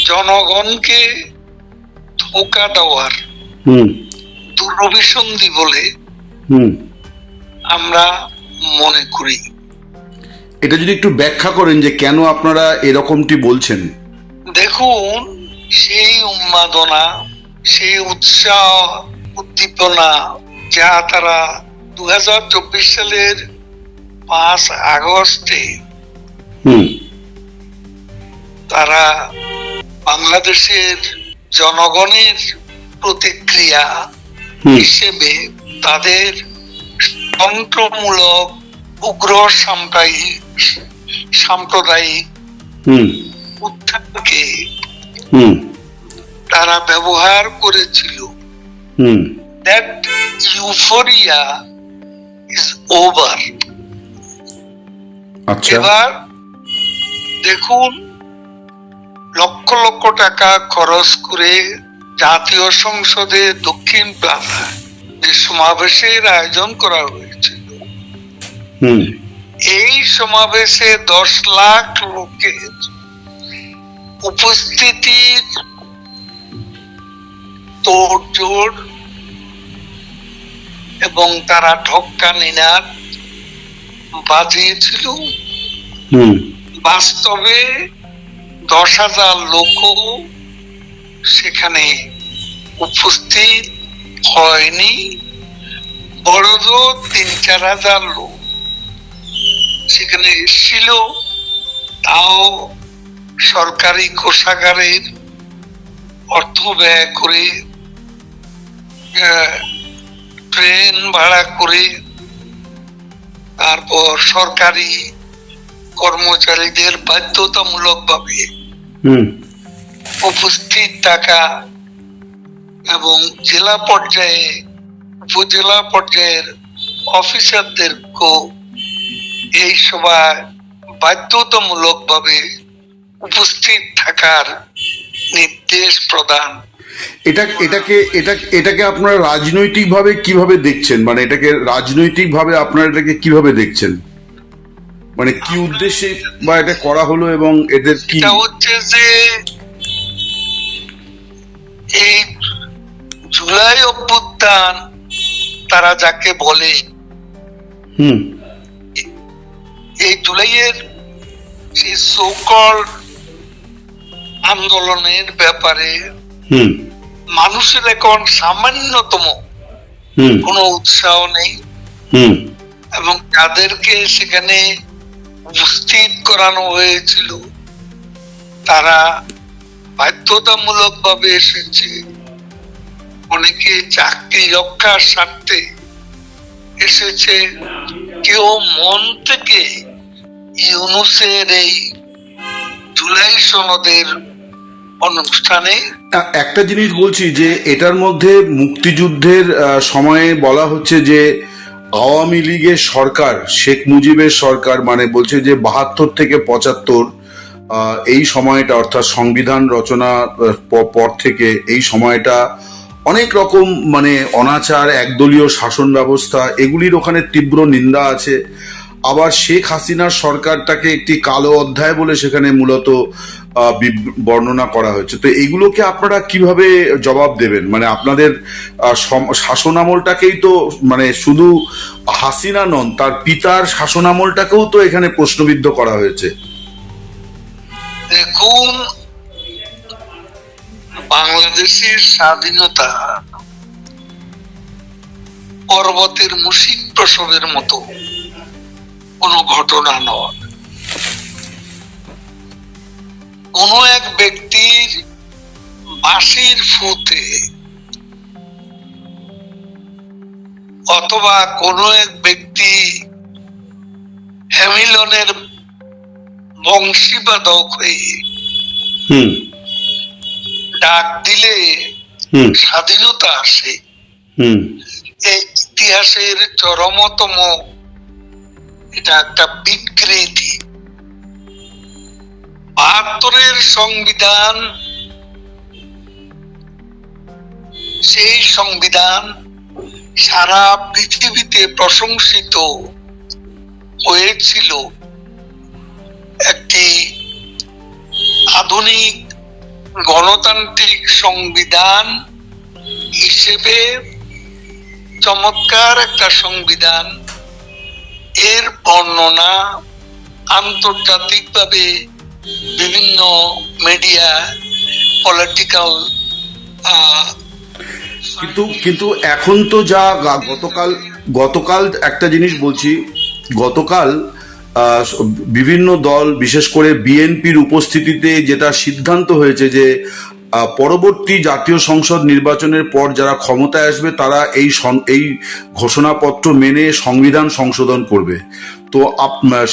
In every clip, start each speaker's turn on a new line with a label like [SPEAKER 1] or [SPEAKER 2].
[SPEAKER 1] জনগণকে ধোঁকা দেওয়ার দুরভিসন্ধি বলে আমরা মনে করি।
[SPEAKER 2] এটা যদি একটু ব্যাখ্যা করেন যে কেন আপনারা এরকমটি বলছেন।
[SPEAKER 1] দেখুন, সেই উন্মাদনা, সেই উৎসাহ উদ্দীপনা যা তারা 2024 সালের 5 আগস্টে তারা বাংলাদেশের জনগণের প্রতিক্রিয়া হিসেবে তাদের তন্ত্রমূলক উগ্র সাম্প্রদায়িক উত্থানকে তারা ব্যবহার করেছিল। That euphoria is over. এবার দেখুন, লক্ষ লক্ষ টাকা খরচ করে জাতীয় সংসদে দক্ষিণ প্লাজায় যে সমাবেশের আয়োজন করা হয়েছিল, এই সমাবেশে 10 লাখ লোকের উপস্থিতির তোড়জোড় এবং তারা ঢক্কা নিনাদ বাজিয়েছিল। বাস্তবে 10,000 লোকও সেখানে উপস্থিত হয়নি, বড়জোর 3-4 হাজার লোক সেখানে এসেছিল। তাও সরকারি কোষাগারের অর্থ ব্যয় করে, ট্রেন ভাড়া করে, তারপর সরকারি কর্মচারীদের বাধ্যতামূলক ভাবে উপস্থিত থাকা এবং জেলা পর্যায়ে উপজেলা পর্যায়ের অফিসারদেরকেও এই সভায় বাধ্যতামূলক ভাবে উপস্থিত থাকার নির্দেশ প্রদান।
[SPEAKER 2] এটাকে আপনারা রাজনৈতিক ভাবে কিভাবে দেখছেন? মানে এটাকে রাজনৈতিক ভাবে আপনারা এটাকে কিভাবে দেখছেন? মানে কি উদ্দেশ্যে বা এটা করা হলো এবং এদের কি
[SPEAKER 1] হচ্ছে যে এই জুলাই অভ্যুত্থান তারা যাকে বলে, এই জুলাইয়ের সেই সো-কল্ড আন্দোলনের ব্যাপারে মানুষের এখন সামান্যতম কোনো উৎসাহ নেই এবং যাদেরকে সেখানে উপস্থিত করানো হয়েছিল তারা বাধ্যতামূলক ভাবে এসেছে। অনেকে চাকরি রক্ষার স্বার্থে এসেছে, কেউ মন থেকে ইউনূসের এই জুলাই সনদের অনুষ্ঠানে।
[SPEAKER 2] একটা জিনিস বলছি যে এটার মধ্যে মুক্তিযুদ্ধের সময়ে বলা হচ্ছে যে আওয়ামী লীগের সরকার, শেখ মুজিবের সরকার, মানে বলছে যে 72 থেকে 75 এই সময়টা, অর্থাৎ সংবিধান রচনা পর থেকে এই সময়টা অনেক রকম মানে অনাচার, একদলীয় শাসন ব্যবস্থা, এগুলির ওখানে তীব্র নিন্দা আছে। আবার শেখ হাসিনার সরকারটাকে একটি কালো অধ্যায় বলে সেখানে মূলত বর্ণনা করা হয়েছে। তো এইগুলোকে আপনারা কিভাবে জবাব দেবেন? মানে আপনাদের শাসন আমলটাকেই তো, মানে শুধু হাসিনা নন, তার পিতার শাসন আমলটাকেও তো এখানে প্রশ্নবিদ্ধ করা হয়েছে।
[SPEAKER 1] দেখুন, বাংলাদেশের স্বাধীনতা পর্বতের মুশিক প্রসবের মতো কোনো ঘটনা নয়। কোন এক ব্যক্তির বাঁশির ফুতে অথবা কোন এক ব্যক্তি হ্যামিলনের বংশীবাদক হয়ে ডাক দিলে স্বাধীনতা আসে, এই ইতিহাসের চরমতম এটা একটা বিকৃতি। 72-এর সংবিধান, সেই সংবিধান সারা পৃথিবীতে প্রশংসিত হয়েছিল একটি আধুনিক গণতান্ত্রিক সংবিধান হিসেবে চমৎকার একটা সংবিধান, এর বর্ণনা আন্তর্জাতিকভাবে বিভিন্ন মিডিয়া, পলিটিক্যাল,
[SPEAKER 2] কিন্তু কিন্তু এখন তো যা গতকাল একটা জিনিস বলছি, গতকাল বিভিন্ন দল, বিশেষ করে বিএনপির উপস্থিতিতে যেটা সিদ্ধান্ত হয়েছে যে পরবর্তী জাতীয় সংসদ নির্বাচনের পর যারা ক্ষমতায় আসবে তারা এই ঘোষণাপত্র মেনে সংবিধান সংশোধন করবে। তো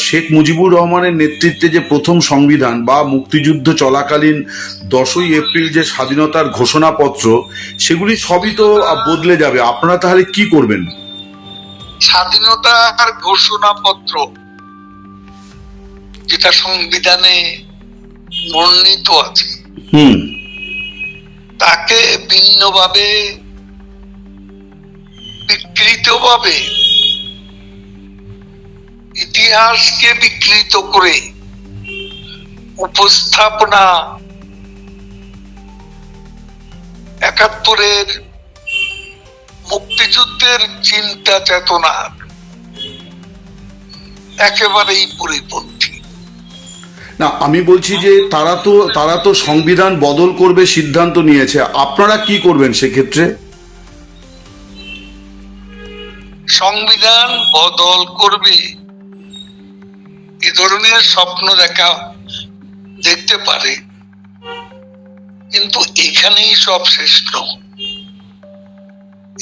[SPEAKER 2] শেখ মুজিবুর রহমানের নেতৃত্বে যে প্রথম সংবিধান বা মুক্তিযুদ্ধ চলাকালীন 10ই এপ্রিল যে স্বাধীনতার ঘোষণাপত্র, সেগুলি সবই তো বদলে যাবে। আপনারা তাহলে কি করবেন?
[SPEAKER 1] স্বাধীনতার ঘোষণাপত্র যেটা সংবিধানে বর্ণিত আছে, তাকে ভিন্নভাবে, বিকৃতভাবে, ইতিহাসকে বিকৃত করে উপস্থাপনা, 71-এর মুক্তিযুদ্ধের চিন্তা চেতনার একেবারেই পরিপন্থী।
[SPEAKER 2] না, আমি বলছি যে তারা তো সংবিধান বদল করবে সিদ্ধান্ত নিয়েছে, আপনারা কি করবেন সেক্ষেত্রে?
[SPEAKER 1] সংবিধান বদল করবে এ ধরনের স্বপ্ন দেখতে পারে, কিন্তু এখানেই সব শেষ নয়।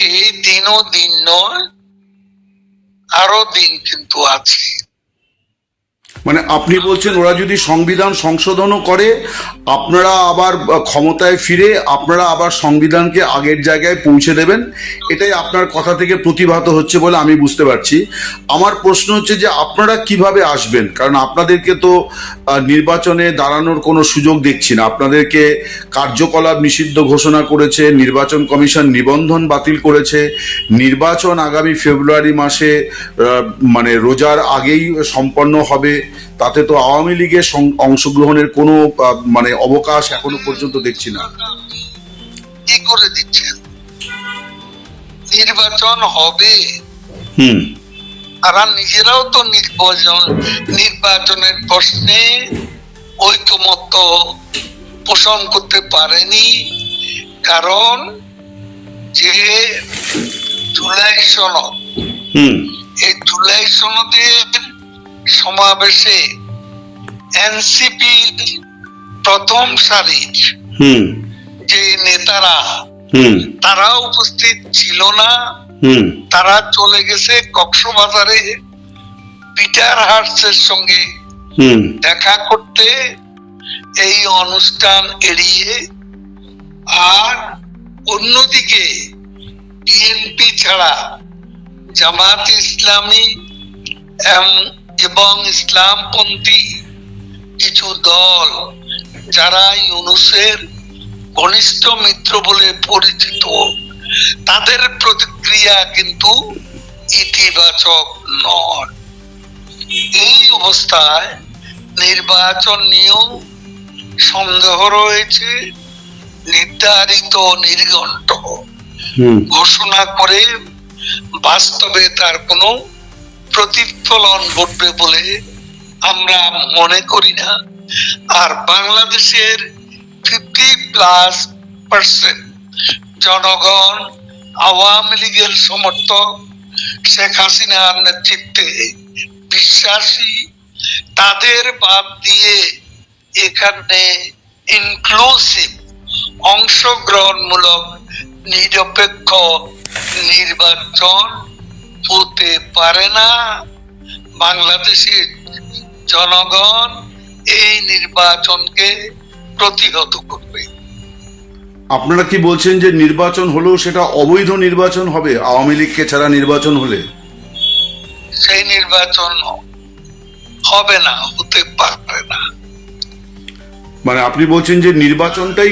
[SPEAKER 1] এই দিনও দিন নয়, আরো দিন কিন্তু আছে।
[SPEAKER 2] মানে আপনি বলছেন ওরা যদি সংবিধান সংশোধনও করে, আপনারা আবার ক্ষমতায় ফিরে আপনারা আবার সংবিধানকে আগের জায়গায় পৌঁছে দেবেন, এটাই আপনার কথা থেকে প্রতিভাত হচ্ছে বলে আমি বুঝতে পারছি। আমার প্রশ্ন হচ্ছে যে আপনারা কিভাবে আসবেন, কারণ আপনাদেরকে তো নির্বাচনে দাঁড়ানোর কোনো সুযোগ দেখছি না। আপনাদেরকে কার্যকলাপ নিষিদ্ধ ঘোষণা করেছে, নির্বাচন কমিশন নিবন্ধন বাতিল করেছে, নির্বাচন আগামী ফেব্রুয়ারি মাসে মানে রোজার আগেই সম্পন্ন হবে, তাতে তো আওয়ামী লীগের অংশগ্রহণের কোনো মানে অবকাশ এখনো পর্যন্ত দেখছি না।
[SPEAKER 1] কি করে দিচ্ছেন? নির্বাচন হবে, তারা নিজেরাও তো নির্বাচনের প্রশ্নে ঐকমত্য পোষণ করতে পারেনি, কারণ যে জুলাই সনদ, এই জুলাই সনদের সমাবেশে এনসিপি প্রথম সারির যে নেতারা, তারা উপস্থিত ছিল না। তারা চলে গেছে কক্সবাজারে পিটার হার্সের সঙ্গে দেখা করতে, এই অনুষ্ঠান এড়িয়ে। আর অন্যদিকে বিএনপি ছাড়া জামাত ইসলামী এবং ইসলামপন্থী কিছু দল, যারা ইউনূসের ঘনিষ্ঠ মিত্র বলে পরিচিত, তাদের প্রতিক্রিয়া কিন্তু ইতিবাচক নয়। এই অবস্থায় নির্বাচন নিয়েও সন্দেহ রয়েছে। নির্ধারিত নির্ঘণ্ট ঘোষণা করে বাস্তবে তার কোনো প্রতিফলন ঘটবে বলে আমরা মনে করি না। আর বাংলাদেশের 50+ জনগণ আওয়ামী লীগের সমর্থক, শেখ হাসিনার নেতৃত্বে বিশ্বাসী। তাদের বাদ দিয়ে এখানে ইনক্লুসিভ, অংশগ্রহণমূলক, নিরপেক্ষ নির্বাচন হতে পারে না। বাংলাদেশের জনগণ এই নির্বাচনকে প্রতিহত করবে।
[SPEAKER 2] আপনারা কি বলছেন যে নির্বাচন হলেও সেটা অবৈধ নির্বাচন হবে আওয়ামী লীগকে ছাড়া নির্বাচন হলে?
[SPEAKER 1] সেই নির্বাচন হবে না, হতে পারে না।
[SPEAKER 2] মানে আপনি বলছেন যে নির্বাচনটাই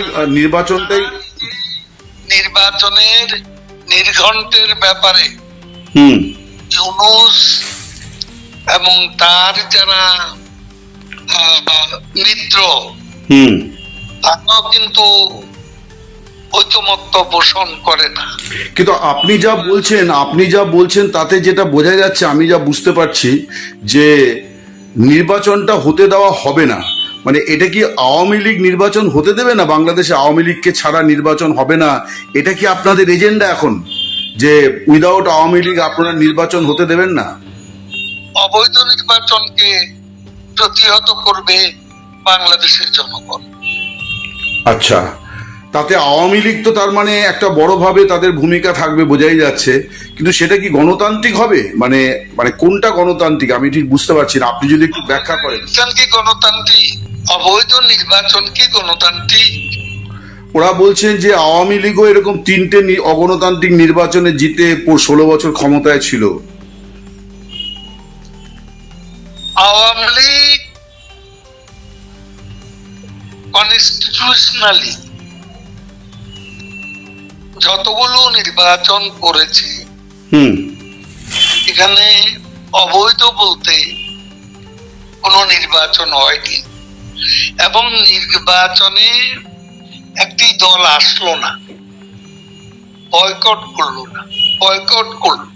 [SPEAKER 1] নির্বাচনের নির্ঘণ্টের ব্যাপারে ইউনূস এবং তার যারা মিত্র, তারাও কিন্তু ঐকমত্য পোষণ করে না।
[SPEAKER 2] কিন্তু আপনি যা বলছেন তাতে যেটা বোঝা যাচ্ছে, আমি যা বুঝতে পারছি, যে নির্বাচনটা হতে দেওয়া হবে না। মানে এটা কি আওয়ামী লীগ নির্বাচন হতে দেবে না? বাংলাদেশে আওয়ামী লীগকে ছাড়া নির্বাচন হবে না, এটা কি আপনাদের এজেন্ডা এখন, যে উইদাউট আওয়ামী লীগ আপনারা নির্বাচন হতে দেবেন না?
[SPEAKER 1] অবৈধ নির্বাচনকে প্রতিহত করবে বাংলাদেশের জনগণ।
[SPEAKER 2] আচ্ছা, তাতে আওয়ামী লীগ তো তার মানে একটা বড়ভাবে তাদের ভূমিকা থাকবে বোঝাই যাচ্ছে, কিন্তু সেটা কি গণতান্ত্রিক হবে? মানে মানে কোনটা গণতান্ত্রিক আমি ঠিক বুঝতে পারছি না, আপনি যদি একটু ব্যাখ্যা করেন।
[SPEAKER 1] নির্বাচন কি গণতান্ত্রিক? অবৈধ নির্বাচন কি গণতান্ত্রিক?
[SPEAKER 2] ওরা বলছেন যে আওয়ামী লীগও এরকম 3টে অগণতান্ত্রিক নির্বাচনে জিতে 16 বছর ক্ষমতায় ছিল।
[SPEAKER 1] আওয়ামী লীগ কনস্টিটিউশনালি যতগুলো নির্বাচন করেছে,
[SPEAKER 2] হুম।
[SPEAKER 1] এখানে অবৈধ বলতে কোনো নির্বাচন হয়নি, এবং নির্বাচনে একটি দল আসলো না, বয়কট করলো না, বয়কট করলো।